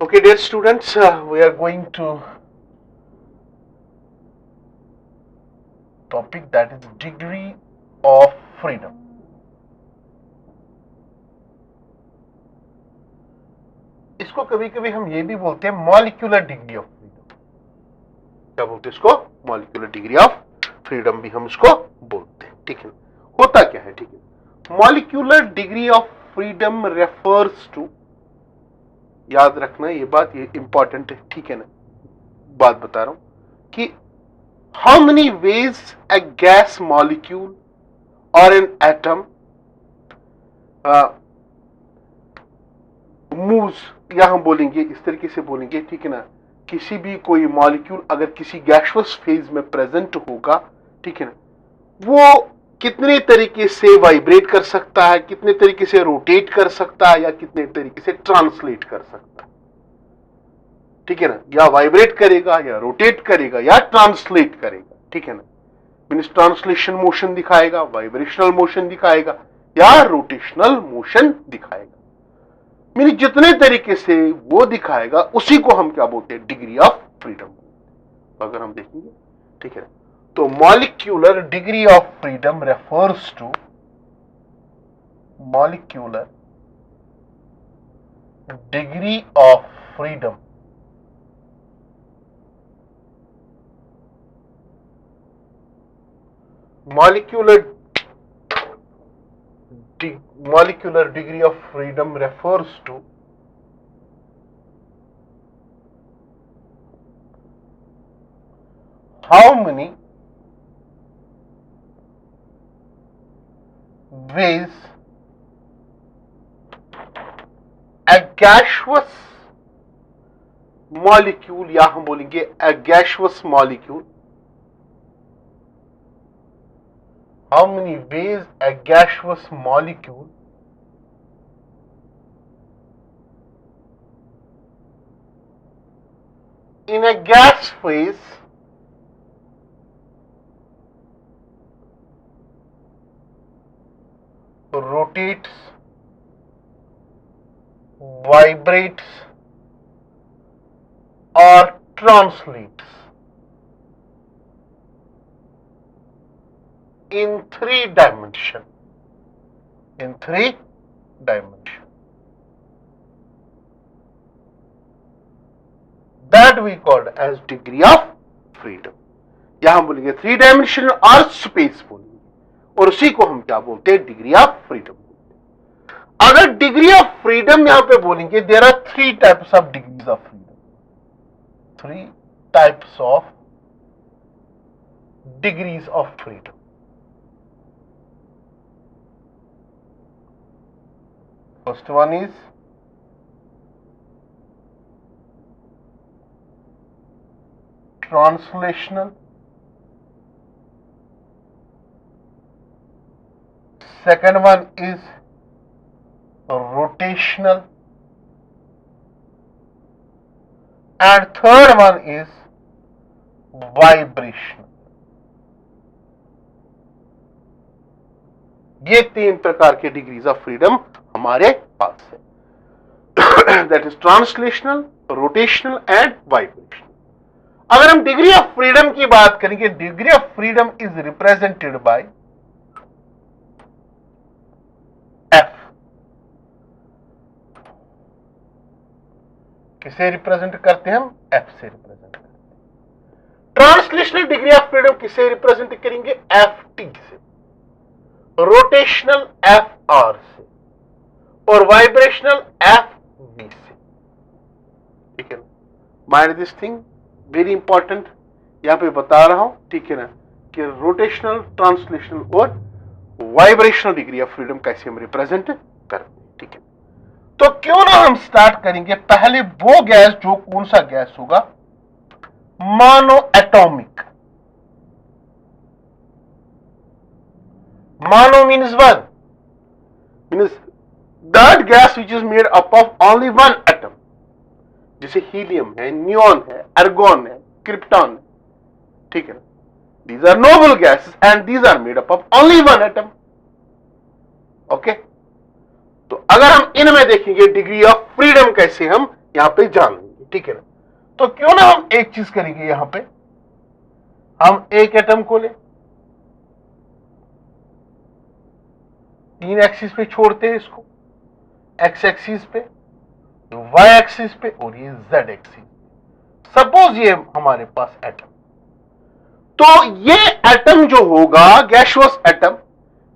Okay, dear students, we are going to topic that is degree of freedom. इसको कभी कभी हम ये भी बोलते हैं मॉलिक्यूलर डिग्री ऑफ फ्रीडम। क्या बोलते हैं इसको? मॉलिक्यूलर डिग्री ऑफ फ्रीडम भी हम इसको बोलते हैं। ठीक है, होता क्या है? ठीक है, molecular degree of freedom refers to, याद रखना ये बात, ये इंपॉर्टेंट है। ठीक है ना, बात बता रहा हूं कि how many ways a gas molecule or an atom moves, या हम बोलेंगे इस तरीके से बोलेंगे, ठीक है ना, किसी भी कोई मॉलिक्यूल अगर किसी गैसियस फेज में प्रेजेंट होगा, ठीक है ना, वो कितने तरीके से वाइब्रेट कर सकता है, कितने तरीके से रोटेट कर सकता है, या कितने तरीके से ट्रांसलेट कर सकता है। ठीक है ना, या वाइब्रेट करेगा, या रोटेट करेगा, या ट्रांसलेट करेगा। ठीक है ना, मीन्स ट्रांसलेशन मोशन दिखाएगा, वाइब्रेशनल मोशन दिखाएगा, या रोटेशनल मोशन दिखाएगा। मीन्स जितने तरीके से वो दिखाएगा उसी को हम क्या बोलते हैं? Degree of freedom. तो अगर हम देखेंगे, ठीक है, तो molecular degree of freedom refers to molecular degree of freedom molecular degree of freedom refers to how many ways a gaseous molecule, या हम बोलेंगे a gaseous molecule, how many ways a gaseous molecule in a gas phase rotates, vibrates or translates in three dimension. In three dimension. That we called as degree of freedom. या हम बोलेंगे three dimension और space बोलेंगे, और उसी को हम क्या बोलते हैं? Degree of freedom. अगर डिग्री ऑफ फ्रीडम यहां पे बोलेंगे, there are three types of degrees of freedom. Three types of degrees of freedom. First one is translational, second one is rotational, and third one is vibrational. ये तीन प्रकार के degrees of freedom हमारे पास है। That is translational, rotational and vibrational. अगर हम degree of freedom की बात करेंगे, degree of freedom is represented by F. किसे रिप्रेजेंट करते हैं हम? एफ से रिप्रेजेंट करते हैं। ट्रांसलेशनल डिग्री ऑफ फ्रीडम किसे रिप्रेजेंट करेंगे? एफ टी से, रोटेशनल एफ आर से, और वाइब्रेशनल एफ बी से। ठीक है ना, mind this thing, very important, यहां पे बता रहा हूं, ठीक है ना, कि रोटेशनल, ट्रांसलेशनल और वाइब्रेशनल डिग्री ऑफ फ्रीडम कैसे हम रिप्रेजेंट करते हैं। ठीक है, तो क्यों ना हम स्टार्ट करेंगे पहले वो गैस, जो कौन सा गैस होगा? Mono atomic. Mono means one, means that gas which is made up of only one atom, जैसे हीलियम है, नियॉन है, आर्गोन है, क्रिप्टॉन है। ठीक है ना, these are noble gases and these are made up of only one atom. Okay, तो अगर हम इनमें देखेंगे डिग्री ऑफ फ्रीडम कैसे हम यहां पे जान लेंगे, ठीक है ना। तो क्यों ना हम एक चीज करेंगे, यहां पे हम एक एटम को ले, 3 एक्सिस पे छोड़ते हैं इसको, एक्स एक्सिस पे, वाई एक्सिस पे और ये जेड एक्सिस। सपोज ये हमारे पास एटम, तो ये एटम जो होगा गैसियस एटम,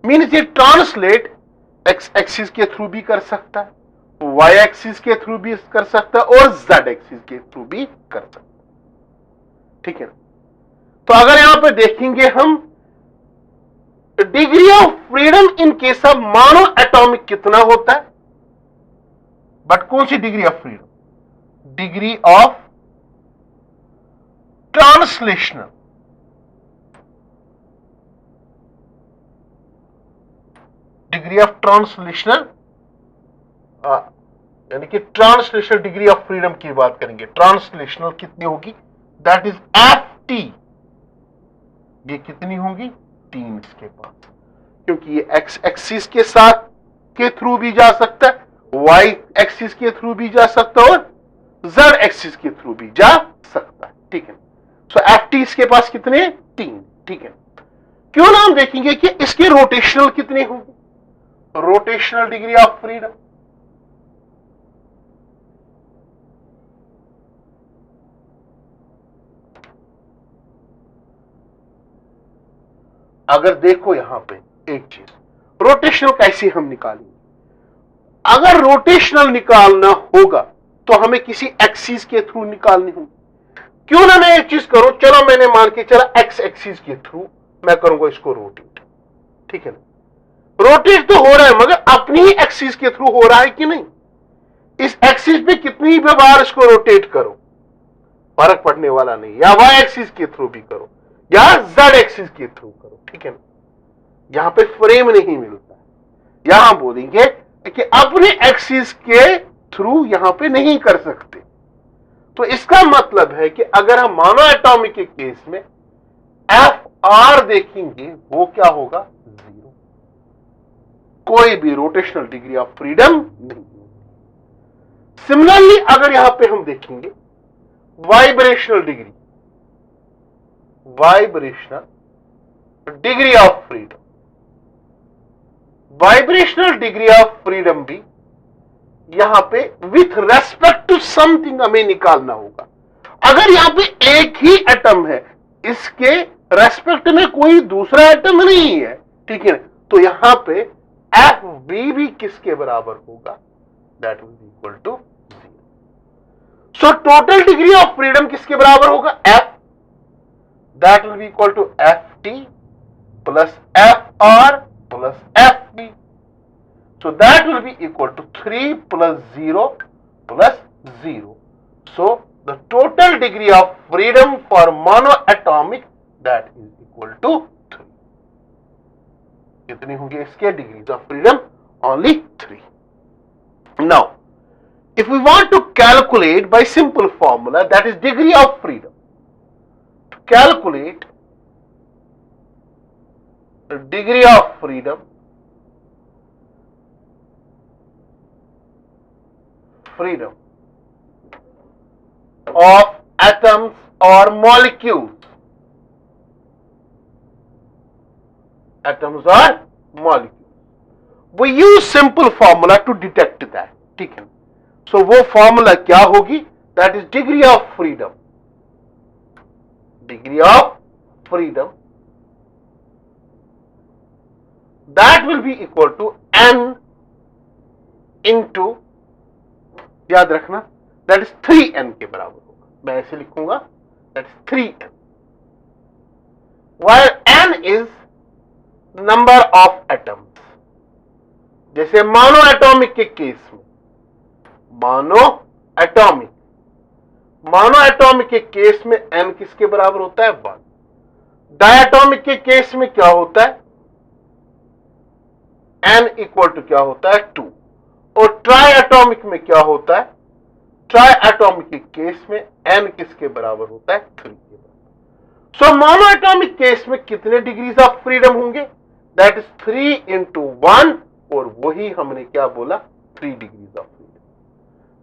मीन्स ये ट्रांसलेट एक्स एक्सिस के थ्रू भी कर सकता है, वाई एक्सिस के थ्रू भी कर सकता है और जेड एक्सिस के थ्रू भी कर सकता है, ठीक है ना। तो अगर यहां पे देखेंगे हम degree of freedom in case of mono atomic कितना होता है, बट कौन सी degree of freedom, degree of translational, degree of translational, यानी कि ट्रांसलेशनल डिग्री ऑफ फ्रीडम की बात करेंगे, ट्रांसलेशनल कितनी होगी, दैट इज FT, ये कितनी होगी 3 इसके पास, क्योंकि ये एक्स एक्सिस के साथ के थ्रू भी जा सकता है, वाई एक्सिस के थ्रू भी जा सकता है और जेड एक्सिस के थ्रू भी जा सकता है, ठीक है। सो FT इसके पास कितने 3, ठीक है। क्यों ना हम देखेंगे कि इसके रोटेशनल कितने होंगे, रोटेशनल डिग्री ऑफ फ्रीडम, अगर देखो यहां पे एक चीज, रोटेशनल कैसे हम निकालेंगे, अगर रोटेशनल निकालना होगा तो हमें किसी एक्सिस के थ्रू निकालनी होगी। क्यों ना मैं एक चीज करूं, चलो मैंने मान के चला एक्स एक्सिस के थ्रू मैं करूंगा इसको रोटेट, ठीक है ना। रोटेट तो हो रहा है मगर अपनी ही एक्सिस के थ्रू हो रहा है कि नहीं, इस एक्सिस पे कितनी भी बार इसको रोटेट करो फर्क पड़ने वाला नहीं, या वाई एक्सिस के थ्रू भी करो या जेड एक्सिस के थ्रू करो, ठीक है ना। यहां पे फ्रेम नहीं मिलता है, यहां बोलेंगे कि अपने एक्सिस के थ्रू यहां पे नहीं कर सकते। तो इसका मतलब है कि अगर हम मोनो एटॉमिक के केस में FR देखेंगे वो क्या होगा 0, कोई भी रोटेशनल डिग्री ऑफ फ्रीडम नहीं। सिमिलरली अगर यहां पे हम देखेंगे vibrational degree, vibrational degree of freedom, vibrational degree of freedom भी यहां पे विथ रेस्पेक्ट टू समथिंग हमें निकालना होगा। अगर यहां पे एक ही एटम है, इसके रेस्पेक्ट में कोई दूसरा एटम नहीं है, ठीक है, तो यहां पे FV भी किसके बराबर होगा, that will be equal to 0। सो टोटल डिग्री ऑफ फ्रीडम किसके बराबर होगा, F, that will be equal to FT plus FR plus FB। So that will be equal to 3 plus 0 plus 0. So the total degree of freedom for monoatomic that is equal to 3. कितनी होंगी इसके degrees of freedom? Only 3. Now, if we want to calculate by simple formula, that is degree of freedom. To calculate the degree of freedom of atoms or molecules, atoms or molecules, we use simple formula to detect that, ठीक है। so वो formula क्या होगी, that is degree of freedom, degree of freedom that will be equal to n into, याद रखना that is 3n के बराबर होगा, मैं ऐसे लिखूंगा that is 3n, wire n is number of atoms. जैसे मोनो एटॉमिक के केस में, मोनो एटॉमिक के केस में n किसके बराबर होता है 1, डायटोमिक के केस में क्या होता है n इक्वल टू क्या होता है 2, और ट्राई एटॉमिक में क्या होता है, ट्राई एटॉमिक के केस में n किसके बराबर होता है 3 के बराबर। सो मोनो एटॉमिक केस में कितने डिग्रीज ऑफ फ्रीडम होंगे, दैट इज 3 into 1, और वही हमने क्या बोला 3 डिग्रीज ऑफ फ्रीडम।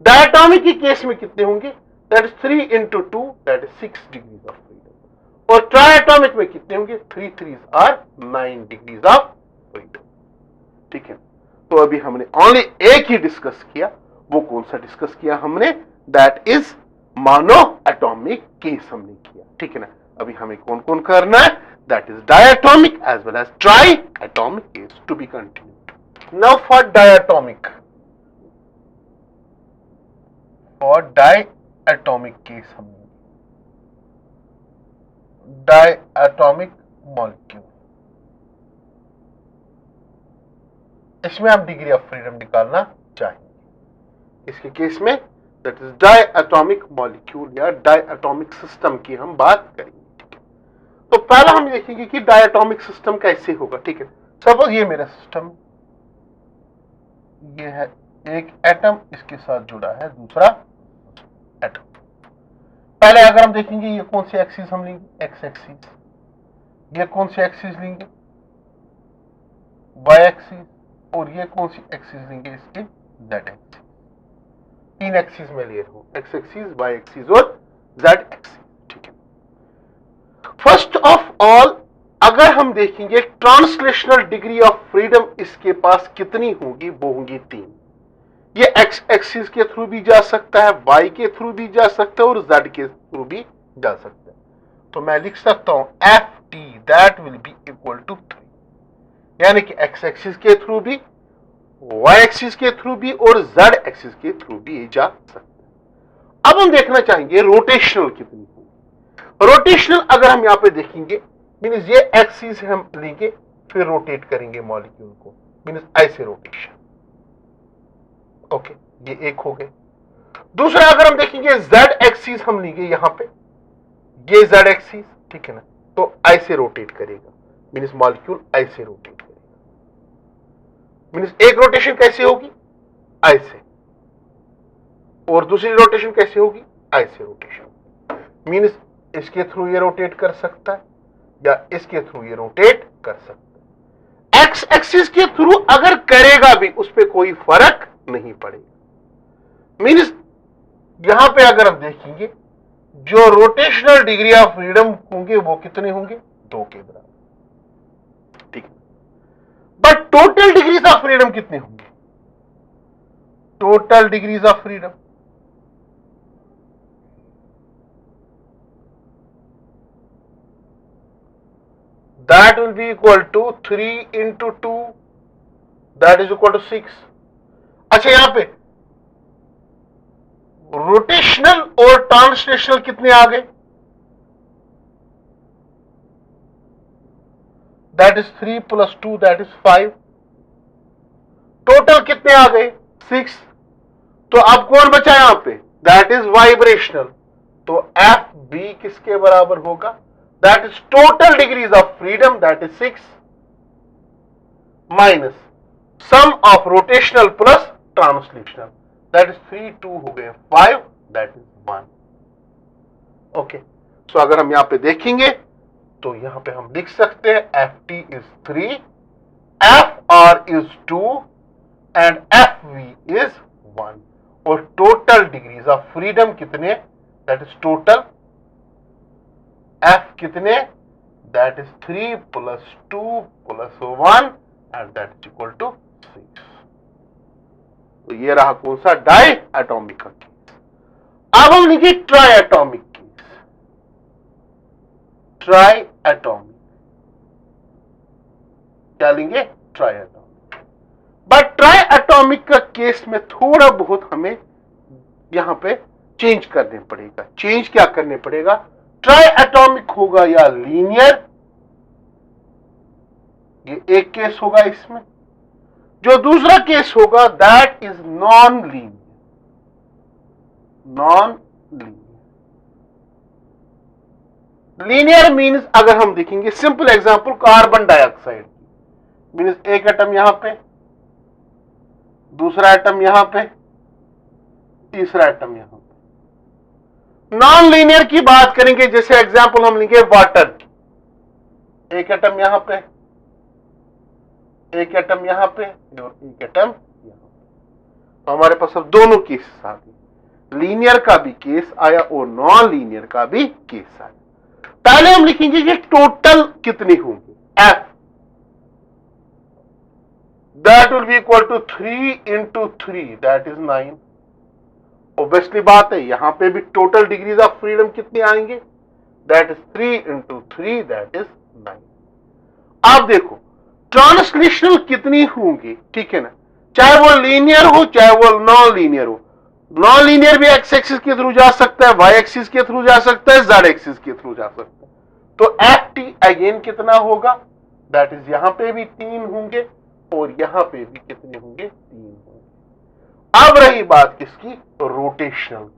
डायटोमिक के केस में कितने होंगे? That is 3 into 2, that is 6 degrees of freedom. और ट्राइएटॉमिक में कितने होंगे? 3 3s are 9 degrees of freedom. ठीक है, तो अभी हमने ओनली एक ही डिस्कस किया। वो कौन सा डिस्कस किया हमने? That is mono atomic case हमने किया। ठीक है ना, अभी हमें कौन कौन करना है? That is diatomic as well as triatomic case to be continued. Now for diatomic, और डायटोमिक केस हमने डायटोमिक मॉलिक्यूल, इसमें हम डिग्री ऑफ फ्रीडम निकालना चाहेंगे। इसके केस में दैट इज डायटोमिक मॉलिक्यूल या डायटोमिक सिस्टम की हम बात करेंगे। तो पहला हम देखेंगे कि डायटोमिक सिस्टम कैसे होगा। ठीक है, सपोज ये मेरा सिस्टम, ये है एक एटम, इसके साथ जुड़ा है दूसरा एटम। पहले अगर हम देखेंगे ये कौन सी एक्सिस हम लेंगे? X axis. ये कौन सी एक्सिस लेंगे? Y axis. और ये कौन सी एक्सिस लेंगे? इसकी जेड एक्सिस। तीन एक्सिस में ले रहा हूं, एक्स एक्सिस, वाई एक्सिस और जेड एक्सिस। ठीक है, फर्स्ट ऑफ ऑल अगर हम देखेंगे ट्रांसलेशनल डिग्री ऑफ फ्रीडम इसके पास कितनी होगी? वो होंगी 3। ये एक्स एक्सिस के थ्रू भी जा सकता है, वाई के थ्रू भी जा सकता है और जेड के थ्रू भी जा सकता है। तो मैं लिख सकता हूं F T that will be equal to 3, यानी कि एक्स एक्सिस के थ्रू भी, वाई एक्सिस के थ्रू भी और जेड एक्सिस के थ्रू भी ये जा सकता है। अब हम देखना चाहेंगे रोटेशनल कितनी होगी। रोटेशनल अगर हम यहां पे देखेंगे, मीन्स ये एक्सिस हम लेंगे फिर रोटेट करेंगे मॉलिक्यूल को, मीन्स ऐसे रोटेशन। ओके, ये एक हो गए। दूसरा अगर हम देखेंगे जेड एक्सिस हम लेंगे यहां पे, ये जेड एक्सिस, ठीक है ना, तो ऐसे रोटेट करेगा, मीन्स मॉलिक्यूल ऐसे रोटेट करेगा। मीन्स एक रोटेशन कैसे होगी? ऐसे, और दूसरी रोटेशन कैसे होगी? ऐसे रोटेशन। मीन्स इसके थ्रू ये रोटेट कर सकता है या इसके थ्रू ये रोटेट कर सकता है। एक्स एक्सिस के थ्रू अगर करेगा भी उस पर कोई फर्क नहीं पड़ेगा। मीन्स यहां पे अगर हम देखेंगे जो रोटेशनल डिग्री ऑफ फ्रीडम होंगे वो कितने होंगे? 2 के बराबर। ठीक है, but total degrees of freedom कितने होंगे? Total degrees of freedom that will be equal to 3 into 2, that is equal to 6। अच्छा, यहां पे रोटेशनल और ट्रांसलेशनल कितने आ गए? That is 3 + 2, that is 5। Total कितने आ गए? 6। तो अब कौन बचा यहां पे? That is vibrational. तो एफ बी किसके बराबर होगा? That is total degrees of freedom, that is 6 minus sum of rotational plus translational, that is 3, 2 हो गए 5, that is 1। ओके, सो अगर हम यहां पे देखेंगे तो यहां पे हम लिख सकते हैं F T is 3, F R is 2 and F V is 1। और टोटल डिग्रीज ऑफ फ्रीडम कितने? दैट इज टोटल F कितने? That is 3 + 2 + 1 and that is equal to 6। तो ये रहा कौन सा? डाई एटॉमिक का केस। अब हम लिखे triatomic case. Triatomic क्या लेंगे? Triatomic. But triatomic का केस में थोड़ा बहुत हमें यहां पे चेंज करने पड़ेगा। चेंज क्या करने पड़ेगा? ट्राई एटॉमिक होगा या लीनियर, ये एक केस होगा इसमें। जो दूसरा केस होगा that is non linear. Non linear, linear means अगर हम देखेंगे simple example carbon dioxide, means एक एटम यहां पे, दूसरा एटम यहां पे, तीसरा एटम यहां पे। नॉन लीनियर की बात करेंगे, जैसे एग्जांपल हम लेंगे वाटर की, एक एटम यहां पे, एक एटम यहां पे और एक एटम यहां पे। तो हमारे पास अब दोनों केसेस आ गए, लीनियर का भी केस आया और नॉन लीनियर का भी केस आया। पहले हम लिखेंगे कि टोटल कितनी होंगी, F that will be equal to 3 into 3 that is 9। Obviously बात है, यहां पे भी टोटल डिग्रीज ऑफ फ्रीडम कितनी आएंगे, that is 3 into 3 that is 9। आप देखो ट्रांसलेशनल कितनी होंगी, ठीक है ना, चाहे वो लीनियर हो चाहे वो नॉन लीनियर हो। नॉन लीनियर भी एक्स एक्सिस के थ्रू जा सकता है, वाई एक्सिस के थ्रू जा सकता है, जेड एक्सिस के थ्रू जा सकता है। तो एफ टी अगेन कितना होगा, दैट इज यहां पे भी 3 होंगे और यहां पे भी कितने होंगे, 3 होंगे। अब रही बात किसकी, रोटेशनल।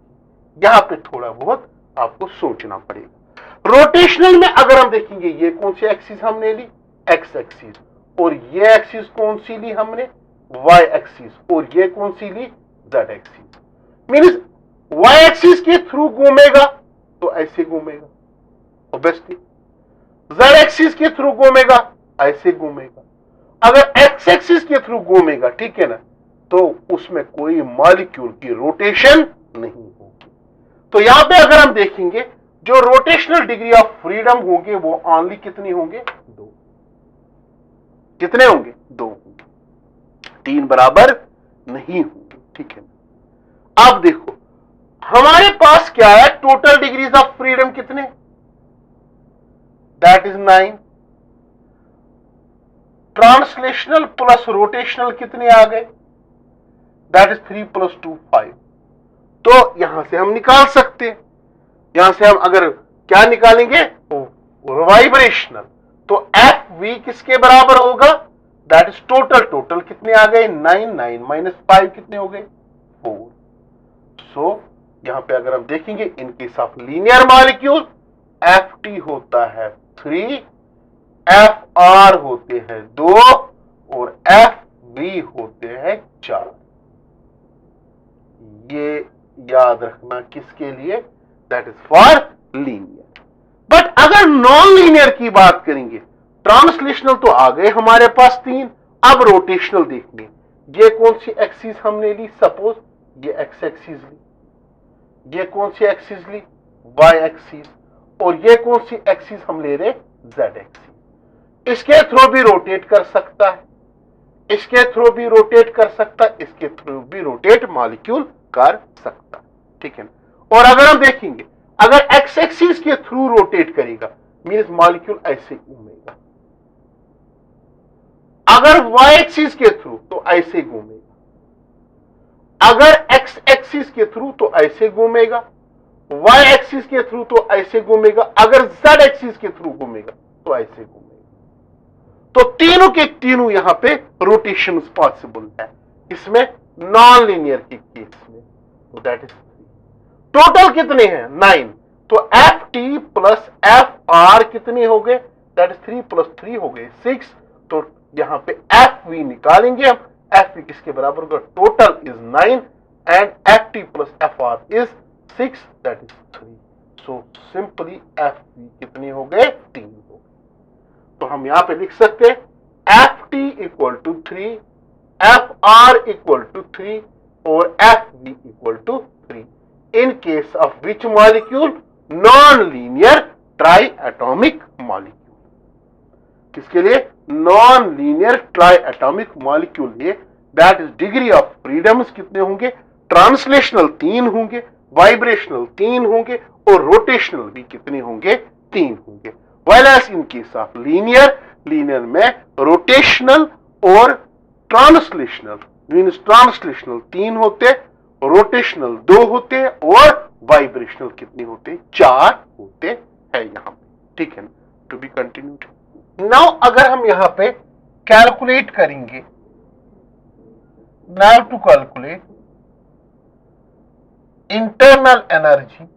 यहां पे थोड़ा बहुत आपको सोचना पड़ेगा। रोटेशनल में अगर हम देखेंगे, ये कौन सी एक्सिस हमने ली, एक्स एक्सिस, और ये एक्सिस कौन सी ली हमने, वाई एक्सिस, और ये कौन सी ली, Z axis. Means Y axis के थ्रू घूमेगा तो ऐसे घूमेगा, ऑब्वियसली जेड एक्सिस के थ्रू घूमेगा ऐसे घूमेगा। अगर एक्स एक्सिस के थ्रू घूमेगा, ठीक है ना, तो उसमें कोई मॉलिक्यूल की रोटेशन नहीं होगी। तो यहां पे अगर हम देखेंगे जो रोटेशनल डिग्री ऑफ फ्रीडम होंगे वो ओनली कितनी होंगे, 2। कितने होंगे, 2 होंगे, 3 बराबर नहीं होंगे, ठीक है। अब देखो हमारे पास क्या है, टोटल डिग्रीज ऑफ फ्रीडम कितने, that is 9। Translational plus rotational कितने आ गए, दैट इज 3 + 2 5। तो यहां से हम निकाल सकते हैं, यहां से हम अगर क्या निकालेंगे, वाइब्रेशनल, तो एफ वी किसके बराबर होगा, दैट इज टोटल कितने आ गए, 9 9 - 5 कितने हो गए, 4। सो यहां पे अगर हम देखेंगे इन case of linear molecule F T होता है 3, एफ आर होते हैं 2 और एफ वी होते हैं 4। ये याद रखना किसके लिए, that is for linear. But अगर नॉन लीनियर की बात करेंगे, ट्रांसलेशनल तो आ गए हमारे पास 3, अब रोटेशनल देखने, ये कौन सी एक्सिस हमने ली, सपोज ये एक्स एक्सिस ली, ये कौन सी एक्सिस ली, वाई एक्सिस, और ये कौन सी एक्सिस हम ले रहे, जेड एक्सिस। इसके थ्रू भी रोटेट कर सकता है, इसके थ्रू भी रोटेट कर सकता है, इसके थ्रू भी रोटेट मॉलिक्यूल कर सकता है, ठीक है। और अगर हम देखेंगे अगर एक्स एक्सिस के थ्रू रोटेट करेगा मींस मॉलिक्यूल ऐसे घूमेगा, अगर वाई एक्सिस के थ्रू तो ऐसे घूमेगा, अगर एक्स एक्सिस के थ्रू तो ऐसे घूमेगा, वाई एक्सिस के थ्रू तो ऐसे घूमेगा, अगर जेड एक्सिस के थ्रू घूमेगा तो ऐसे घूमेगा। तो तीनों के तीनों यहां पे रोटेशन पॉसिबल है, इसमें नॉन लीनियर के केस में, तो दैट इज 3। टोटल कितने हैं, 9। तो F T plus F are कितने हो गए, दैट इज 3 + 3 हो गए 6। तो यहां पे एफ वी निकालेंगे हम, एफ वी किसके बराबर होगा, total is 9 and F T plus F R is 6 that is 3। So simply F V कितने हो गए, 3 हो गए। तो हम यहां पे लिख सकते हैं F T equal to 3, F R equal to 3 और F V equal to 3 in case of which molecule, non linear tri atomic molecule. किसके लिए, non linear tri atomic molecule लिए, that is degree of freedoms कितने होंगे, translational 3 होंगे, vibrational 3 होंगे और rotational भी कितने होंगे, 3 होंगे। Whereas in case of linear में रोटेशनल और ट्रांसलेशनल मीन्स ट्रांसलेशनल 3 होते, रोटेशनल 2 होते और वाइब्रेशनल कितने होते, 4 होते हैं यहां पे, ठीक है। To be continued. नाउ अगर हम यहां पे कैलकुलेट करेंगे, now to calculate internal energy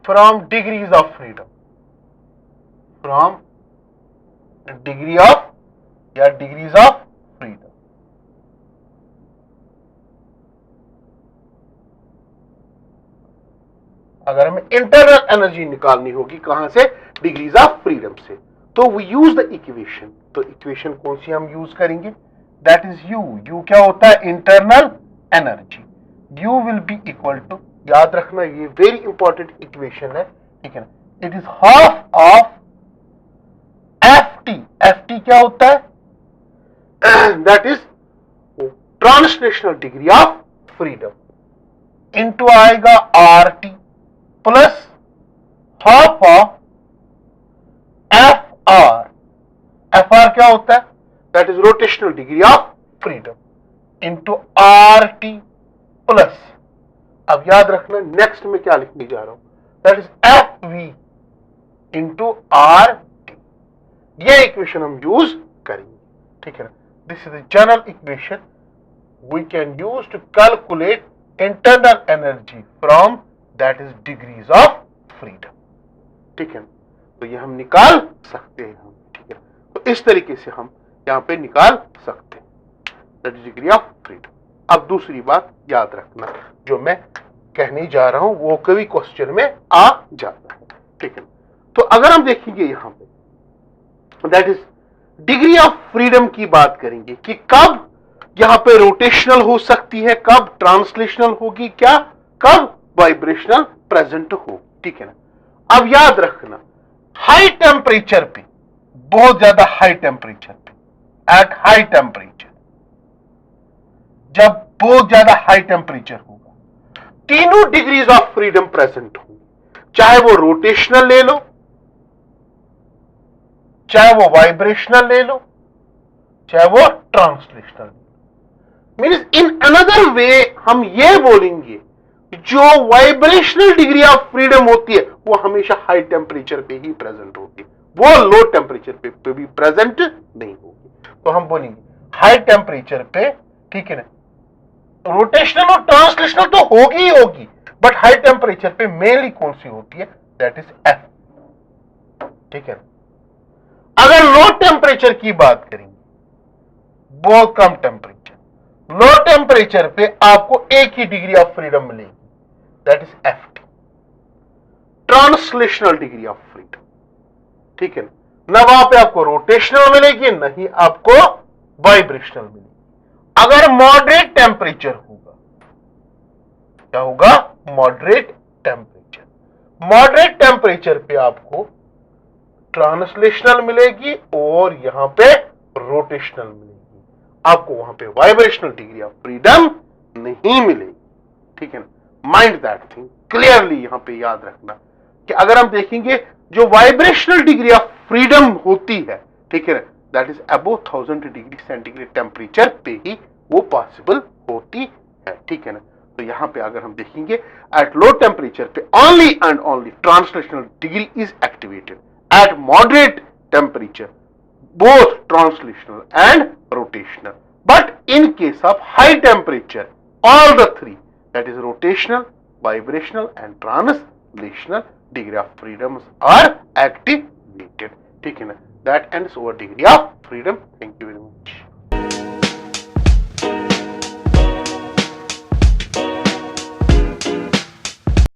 from degrees of freedom, from degree of या degrees of freedom। अगर हमें इंटरनल एनर्जी निकालनी होगी कहां से, डिग्रीज ऑफ फ्रीडम से, तो वी यूज द इक्वेशन, तो इक्वेशन कौन सी हम यूज करेंगे, दैट इज यू। यू क्या होता है, internal energy. U will be equal to, याद रखना ये वेरी इंपॉर्टेंट इक्वेशन है, ठीक है ना, it is half of F T. F T क्या होता है, that is translational degree of freedom, into आएगा R T plus half of F R. F R क्या होता है, that is rotational degree of freedom, into R T plus, अब याद रखना नेक्स्ट में क्या लिखने जा रहा हूं, that is F V into R T. यह इक्वेशन हम यूज करेंगे, ठीक है ना। This is the general equation we can use to calculate internal energy from that is degrees of freedom, ठीक है ना। तो ये हम निकाल सकते हैं हम, ठीक है। तो इस तरीके से हम यहां पे निकाल सकते हैं that is degree of freedom. अब दूसरी बात याद रखना, जो मैं कहने जा रहा हूं वो कभी क्वेश्चन में आ जाता है, ठीक है। तो अगर हम देखेंगे यहां पे that is degree of freedom की बात करेंगे कि कब यहां पे रोटेशनल हो सकती है, कब ट्रांसलेशनल होगी, क्या कब वाइब्रेशनल प्रेजेंट हो, ठीक है ना। अब याद रखना हाई टेम्परेचर पे, बहुत ज्यादा हाई टेम्परेचर पे, एट हाई टेम्परेचर, जब बहुत ज्यादा हाई टेम्परेचर होगा, तीनों डिग्रीज ऑफ फ्रीडम प्रेजेंट होंगी, चाहे वो रोटेशनल ले लो, चाहे वो वाइब्रेशनल ले लो, चाहे वो ट्रांसलेशनल ले लो। मीन्स इन अनदर वे हम ये बोलेंगे जो वाइब्रेशनल डिग्री ऑफ फ्रीडम होती है वो हमेशा हाई टेम्परेचर पे ही प्रेजेंट होगी, वो लो टेम्परेचर पे भी प्रेजेंट नहीं होगी। तो हम बोलेंगे हाई टेम्परेचर पे, ठीक है ना, रोटेशनल और ट्रांसलेशनल तो होगी ही होगी, बट हाई टेम्परेचर पे मेनली कौन सी होती है, दैट इज एफ, ठीक है। अगर लो टेम्परेचर की बात करेंगे, बहुत कम टेम्परेचर, लो टेम्परेचर पे आपको एक ही डिग्री ऑफ फ्रीडम मिलेगी, that is F T, translational degree of freedom, ठीक है ना। वहां पे आपको रोटेशनल मिलेगी, नहीं आपको वाइब्रेशनल मिलेगी। अगर मॉडरेट टेम्परेचर होगा, क्या होगा, मॉडरेट टेम्परेचर, मॉडरेट टेम्परेचर पे आपको ट्रांसलेशनल मिलेगी और यहां पे रोटेशनल मिलेगी, आपको वहां पे वाइब्रेशनल डिग्री ऑफ फ्रीडम नहीं मिलेगी, ठीक है ना। माइंड दैट थिंग क्लियरली, यहां पे याद रखना कि अगर हम देखेंगे जो वाइब्रेशनल डिग्री ऑफ फ्रीडम होती है, ठीक है ना, that is above 1000 degree centigrade temperature पे ही वो पॉसिबल होती है, ठीक है ना। तो यहां पे अगर हम देखेंगे एट लो टेम्परेचर पे only and only translational degree is activated, at moderate temperature both translational and rotational, but in case of high temperature all the three, that is rotational, vibrational and translational degree of freedoms are activated, ठीक है ना। that ends our degree of freedom. Thank you very much.